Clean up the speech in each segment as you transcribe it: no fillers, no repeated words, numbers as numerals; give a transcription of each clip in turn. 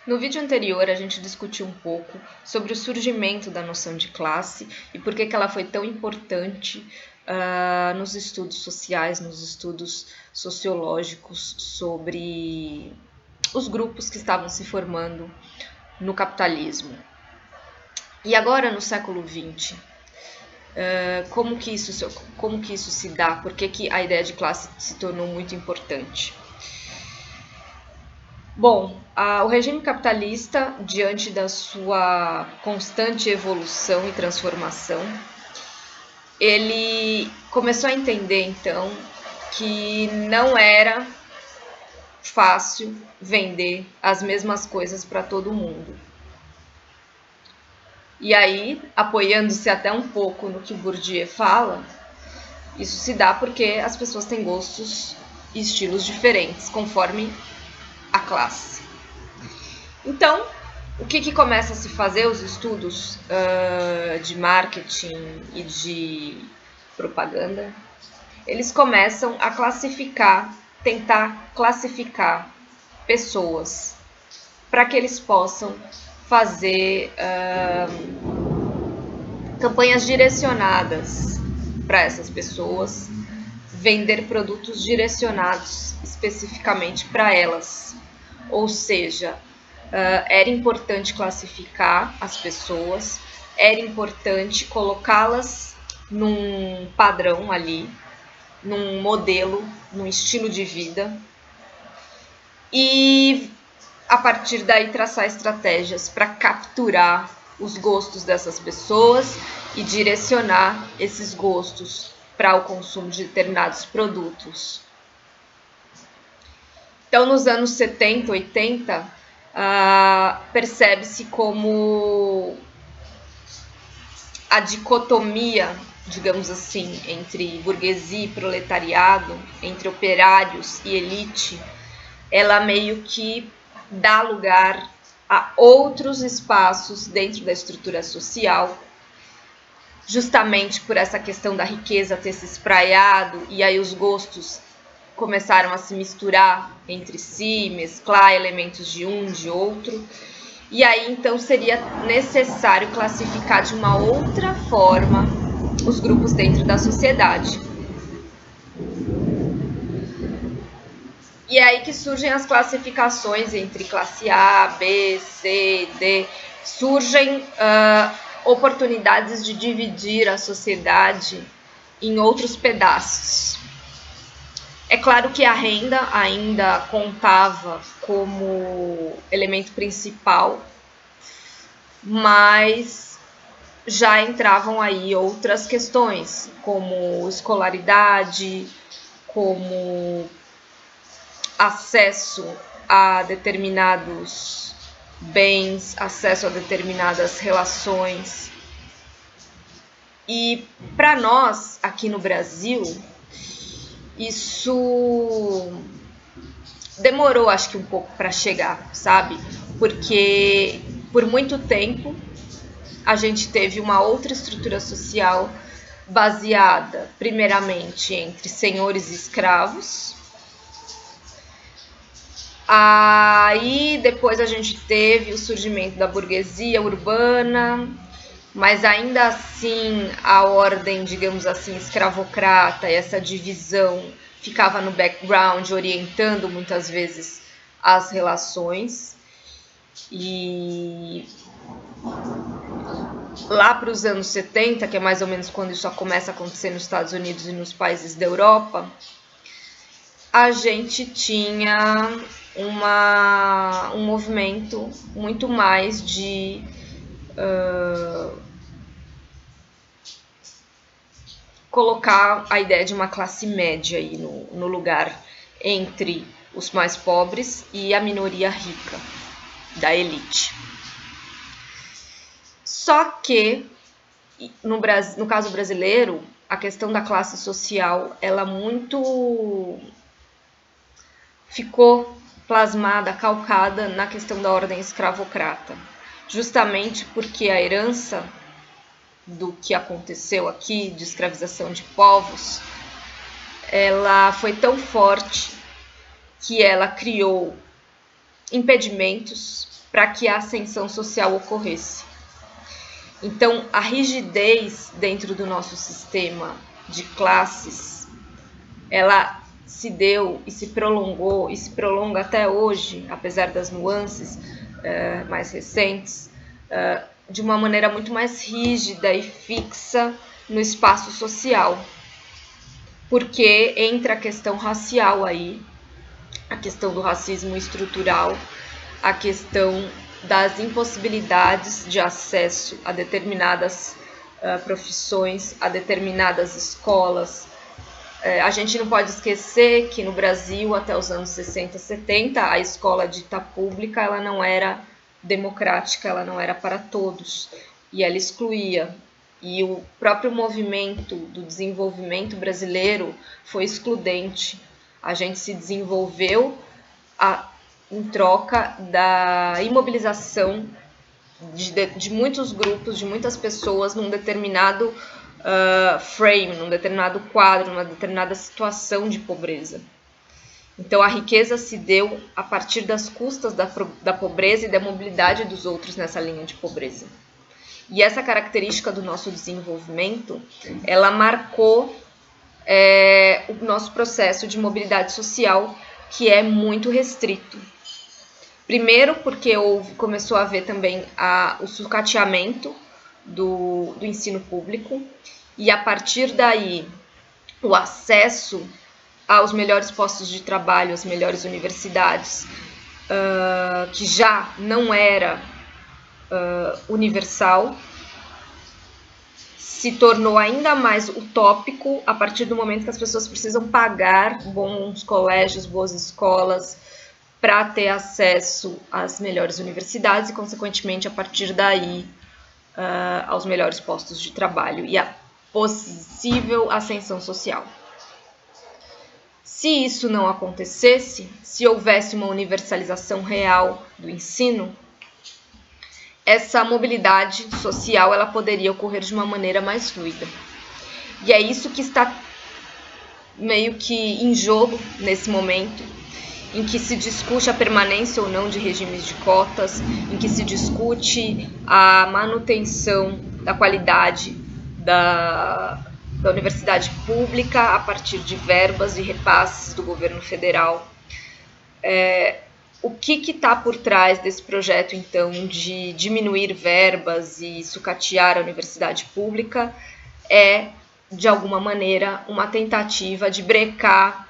No vídeo anterior, a gente discutiu um pouco sobre o surgimento da noção de classe e por que ela foi tão importante nos estudos sociais, nos estudos sociológicos sobre os grupos que estavam se formando no capitalismo. E agora, no século XX, como que isso se dá? Por que a ideia de classe se tornou muito importante? Bom, o regime capitalista, diante da sua constante evolução e transformação, ele começou a entender, então, que não era fácil vender as mesmas coisas para todo mundo. E aí, apoiando-se até um pouco no que Bourdieu fala, isso se dá porque as pessoas têm gostos e estilos diferentes, conforme a classe. Então, o que começa a se fazer? Os estudos de marketing e de propaganda, eles começam a tentar classificar pessoas, para que eles possam fazer campanhas direcionadas para essas pessoas, vender produtos direcionados especificamente para elas. Ou seja, era importante classificar as pessoas, era importante colocá-las num padrão ali, num modelo, num estilo de vida, e a partir daí traçar estratégias para capturar os gostos dessas pessoas e direcionar esses gostos para o consumo de determinados produtos. Então, nos anos 70, 80, percebe-se como a dicotomia, digamos assim, entre burguesia e proletariado, entre operários e elite, ela meio que dá lugar a outros espaços dentro da estrutura social, justamente por essa questão da riqueza ter se espraiado, e aí os gostos começaram a se misturar entre si, mesclar elementos de um, de outro, e aí então seria necessário classificar de uma outra forma os grupos dentro da sociedade. E é aí que surgem as classificações entre classe A, B, C, D. Surgem oportunidades de dividir a sociedade em outros pedaços. É claro que a renda ainda contava como elemento principal, mas já entravam aí outras questões, como escolaridade, como acesso a determinados bens, acesso a determinadas relações. E para nós, aqui no Brasil, isso demorou, acho que um pouco para chegar, sabe? Porque por muito tempo a gente teve uma outra estrutura social baseada, primeiramente, entre senhores e escravos. Aí depois a gente teve o surgimento da burguesia urbana, mas ainda assim a ordem, digamos assim, escravocrata, e essa divisão ficava no background, orientando muitas vezes as relações. E lá para os anos 70, que é mais ou menos quando isso começa a acontecer nos Estados Unidos e nos países da Europa, a gente tinha um movimento muito mais de colocar a ideia de uma classe média aí no lugar entre os mais pobres e a minoria rica da elite. Só que, no caso brasileiro, a questão da classe social, ela ficou plasmada, calcada na questão da ordem escravocrata, justamente porque a herança do que aconteceu aqui, de escravização de povos, ela foi tão forte que ela criou impedimentos para que a ascensão social ocorresse. Então, a rigidez dentro do nosso sistema de classes, ela se deu e se prolongou e se prolonga até hoje, apesar das nuances mais recentes, de uma maneira muito mais rígida e fixa no espaço social, porque entra a questão racial aí, a questão do racismo estrutural, a questão das impossibilidades de acesso a determinadas profissões, a determinadas escolas. A gente não pode esquecer que no Brasil, até os anos 60, 70, a escola dita pública ela não era democrática, ela não era para todos, e ela excluía. E o próprio movimento do desenvolvimento brasileiro foi excludente. A gente se desenvolveu em troca da imobilização de muitos grupos, de muitas pessoas num determinado frame, num determinado quadro, numa determinada situação de pobreza. Então a riqueza se deu a partir das custas da pobreza e da mobilidade dos outros nessa linha de pobreza. E essa característica do nosso desenvolvimento, ela marcou o nosso processo de mobilidade social, que é muito restrito. Primeiro porque começou a haver também o sucateamento do ensino público, e a partir daí o acesso aos melhores postos de trabalho, às melhores universidades, que já não era universal, se tornou ainda mais utópico a partir do momento que as pessoas precisam pagar bons colégios, boas escolas, para ter acesso às melhores universidades e, consequentemente, a partir daí, aos melhores postos de trabalho e a possível ascensão social. Se isso não acontecesse, se houvesse uma universalização real do ensino, essa mobilidade social ela poderia ocorrer de uma maneira mais fluida. E é isso que está meio que em jogo nesse momento, em que se discute a permanência ou não de regimes de cotas, em que se discute a manutenção da qualidade da universidade pública a partir de verbas e repasses do governo federal. O que está por trás desse projeto, então, de diminuir verbas e sucatear a universidade pública é, de alguma maneira, uma tentativa de brecar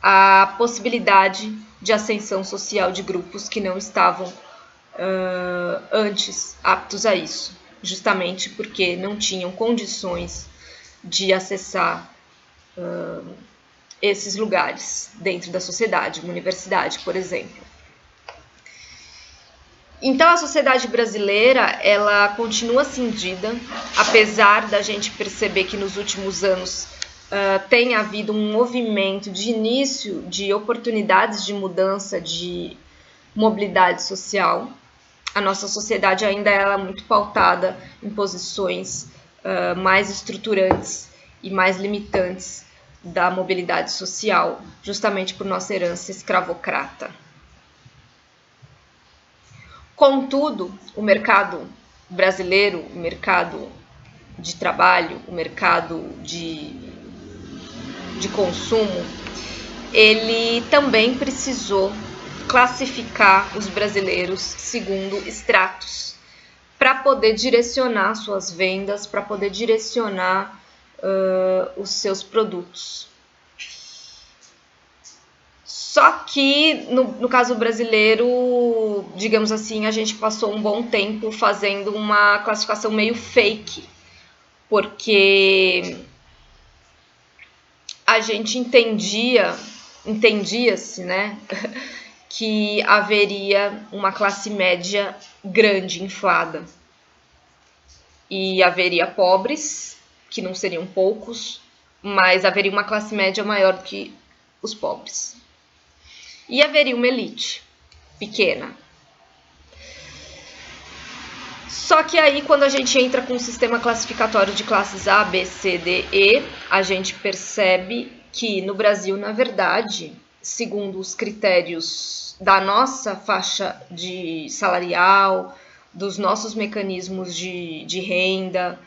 a possibilidade de ascensão social de grupos que não estavam antes aptos a isso, justamente porque não tinham condições de acessar esses lugares dentro da sociedade, uma universidade, por exemplo. Então a sociedade brasileira ela continua cindida, apesar da gente perceber que nos últimos anos tem havido um movimento de início de oportunidades de mudança de mobilidade social. A nossa sociedade ainda é muito pautada em posições mais estruturantes e mais limitantes da mobilidade social, justamente por nossa herança escravocrata. Contudo, o mercado brasileiro, o mercado de trabalho, o mercado de consumo, ele também precisou classificar os brasileiros segundo estratos para poder direcionar suas vendas, para poder direcionar os seus produtos. Só que, no caso brasileiro, digamos assim, a gente passou um bom tempo fazendo uma classificação meio fake, porque a gente entendia-se, né, que haveria uma classe média grande, inflada, e haveria pobres, que não seriam poucos, mas haveria uma classe média maior do que os pobres. E haveria uma elite pequena. Só que aí, quando a gente entra com um sistema classificatório de classes A, B, C, D, E, a gente percebe que no Brasil, na verdade, segundo os critérios da nossa faixa de salarial, dos nossos mecanismos de renda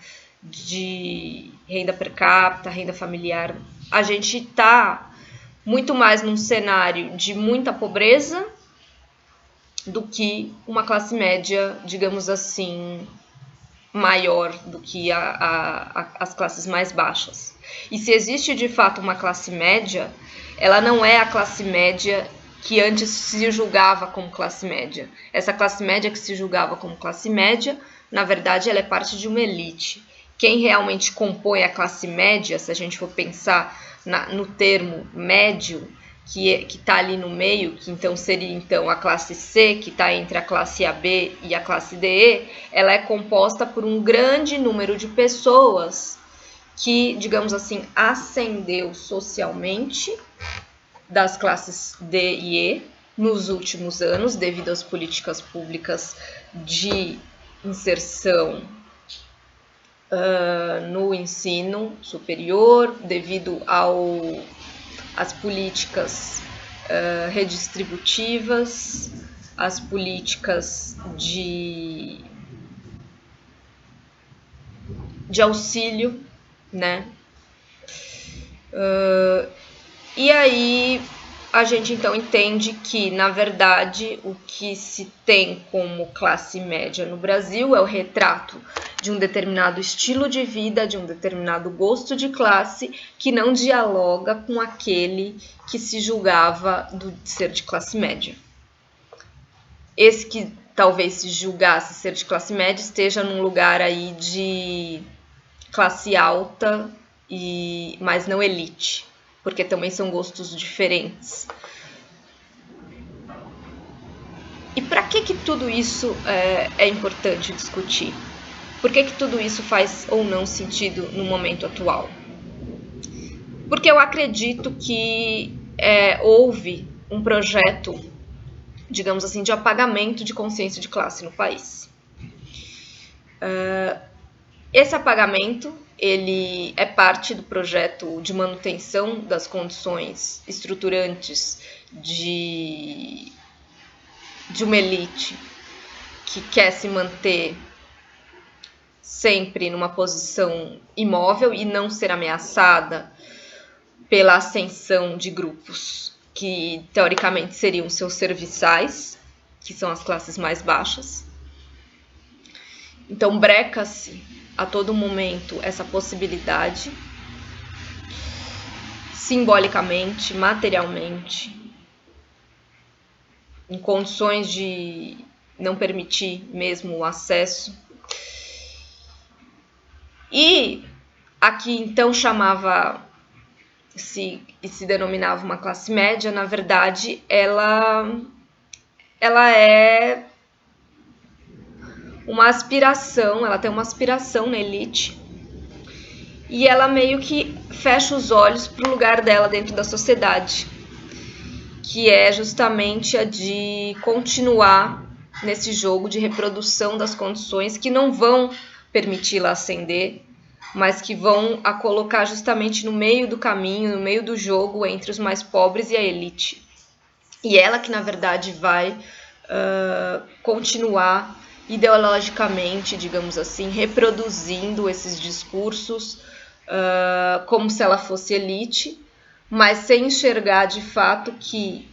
per capita, renda familiar. A gente está muito mais num cenário de muita pobreza do que uma classe média, digamos assim, maior do que as classes mais baixas. E se existe de fato uma classe média, ela não é a classe média que antes se julgava como classe média. Essa classe média que se julgava como classe média, na verdade, ela é parte de uma elite. Quem realmente compõe a classe média, se a gente for pensar no termo médio, que está ali no meio, que então seria a classe C, que está entre a classe AB e a classe DE, ela é composta por um grande número de pessoas que, digamos assim, ascendeu socialmente das classes D e E nos últimos anos, devido às políticas públicas de inserção no ensino superior, devido às políticas redistributivas, as políticas de auxílio, né? E aí a gente então entende que, na verdade, o que se tem como classe média no Brasil é o retrato de um determinado estilo de vida, de um determinado gosto de classe, que não dialoga com aquele que se julgava de ser de classe média. Esse que talvez se julgasse ser de classe média esteja num lugar aí de classe alta, mas não elite, porque também são gostos diferentes. E para que tudo isso é importante discutir? Por que tudo isso faz ou não sentido no momento atual? Porque eu acredito que houve um projeto, digamos assim, de apagamento de consciência de classe no país. Esse apagamento, ele é parte do projeto de manutenção das condições estruturantes de uma elite que quer se manter sempre numa posição imóvel e não ser ameaçada pela ascensão de grupos que, teoricamente, seriam seus serviçais, que são as classes mais baixas. Então, breca-se a todo momento essa possibilidade, simbolicamente, materialmente, em condições de não permitir mesmo o acesso. E aqui então se denominava uma classe média, na verdade ela é uma aspiração, ela tem uma aspiração na elite, e ela meio que fecha os olhos para o lugar dela dentro da sociedade, que é justamente a de continuar nesse jogo de reprodução das condições que não vão permiti-la ascender, mas que vão a colocar justamente no meio do caminho, no meio do jogo entre os mais pobres e a elite. E ela que, na verdade, vai continuar ideologicamente, digamos assim, reproduzindo esses discursos como se ela fosse elite, mas sem enxergar de fato que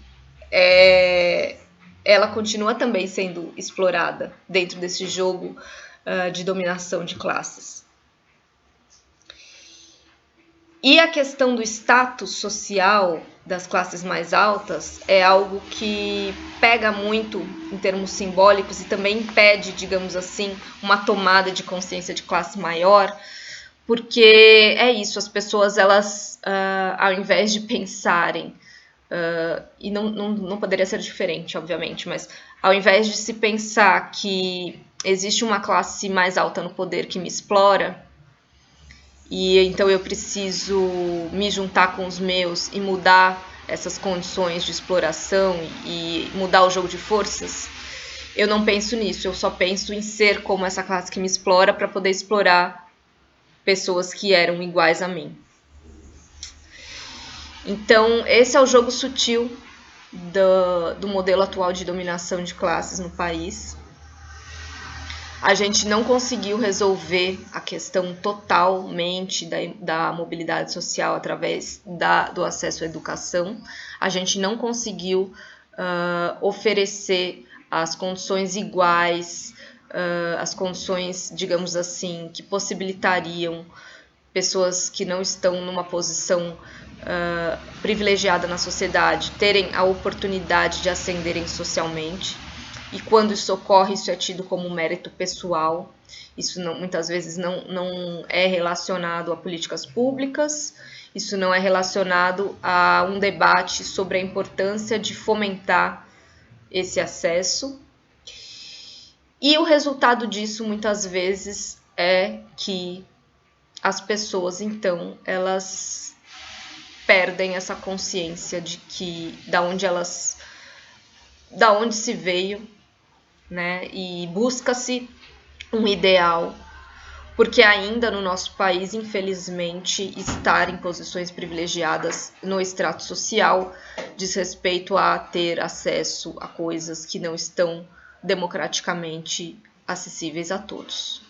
ela continua também sendo explorada dentro desse jogo de dominação de classes. E a questão do status social das classes mais altas é algo que pega muito em termos simbólicos e também impede, digamos assim, uma tomada de consciência de classe maior, porque é isso, as pessoas, elas, ao invés de pensarem, e não poderia ser diferente, obviamente, mas ao invés de se pensar que existe uma classe mais alta no poder que me explora, e então eu preciso me juntar com os meus e mudar essas condições de exploração e mudar o jogo de forças, eu não penso nisso, eu só penso em ser como essa classe que me explora para poder explorar pessoas que eram iguais a mim. Então, esse é o jogo sutil do modelo atual de dominação de classes no país. A gente não conseguiu resolver a questão totalmente da mobilidade social através do acesso à educação. A gente não conseguiu oferecer as condições iguais, as condições, digamos assim, que possibilitariam pessoas que não estão numa posição privilegiada na sociedade terem a oportunidade de ascenderem socialmente. E quando isso ocorre, isso é tido como mérito pessoal. Isso muitas vezes não é relacionado a políticas públicas, isso não é relacionado a um debate sobre a importância de fomentar esse acesso. E o resultado disso, muitas vezes, é que as pessoas, então, elas perdem essa consciência de que da onde se veio, né? E busca-se um ideal, porque ainda no nosso país, infelizmente, estar em posições privilegiadas no extrato social diz respeito a ter acesso a coisas que não estão democraticamente acessíveis a todos.